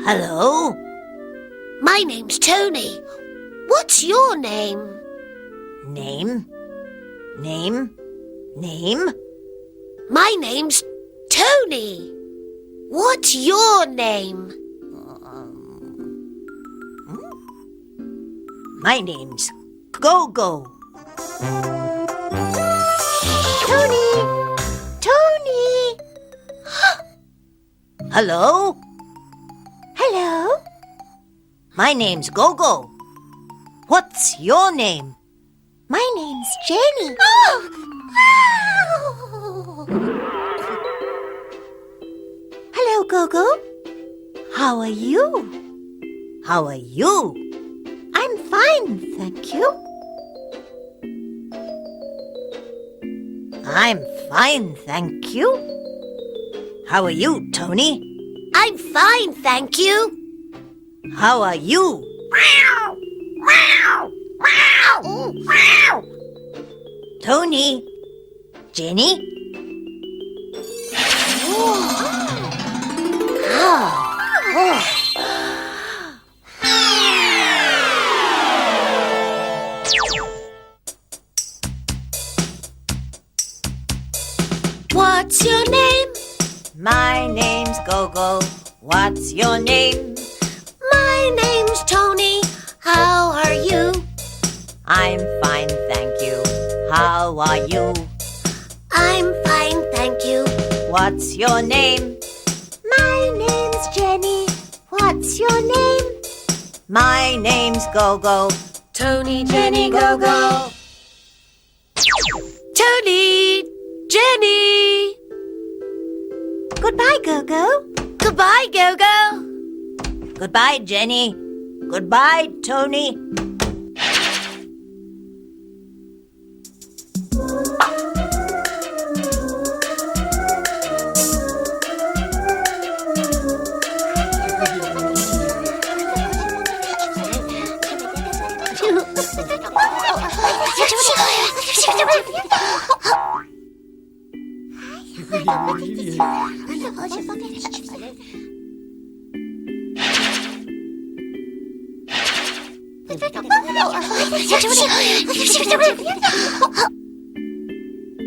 Hello. My name's Tony. What's your name? Name? My name's Tony. What's your name? My name's Gogo. Tony! Hello? Hello? My name's Gogo. What's your name? My name's Jenny. Hello, Gogo. How are you? How are you? I'm fine, thank you. I'm fine, thank you. How are you, Tony? I'm fine, thank you. How are you? Tony? Jenny? What's your name? My name's Gogo. What's your name? My name's Tony. How are you? I'm fine, thank you. How are you? I'm fine, thank you. What's your name? My name's Jenny. What's your name? My name's Gogo. Tony, Jenny, Gogo. Tony, Jenny. Goodbye, Gogo. Goodbye, Gogo. Goodbye, Jenny. Goodbye, Tony.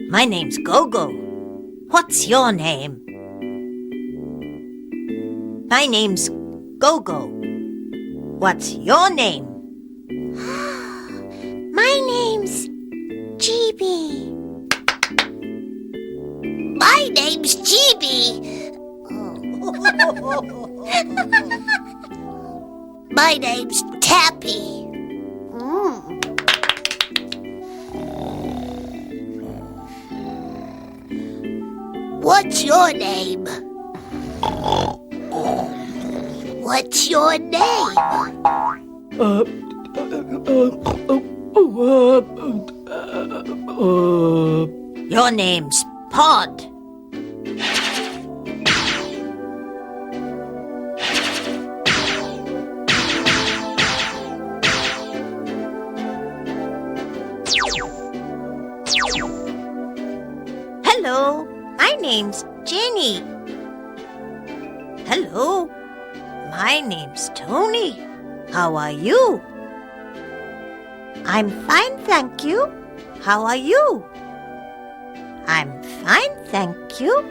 My name's Gogo. What's your name? My name's Gogo. What's your name? My name's GB. My name's GB. My name's Tappy. What's your name? What's your name? Your name's Pod. Hello, my name's Jenny. Hello, my name's Tony. How are you? I'm fine, thank you. How are you? I'm fine, thank you.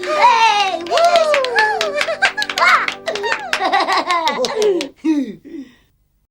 Hey! Woo!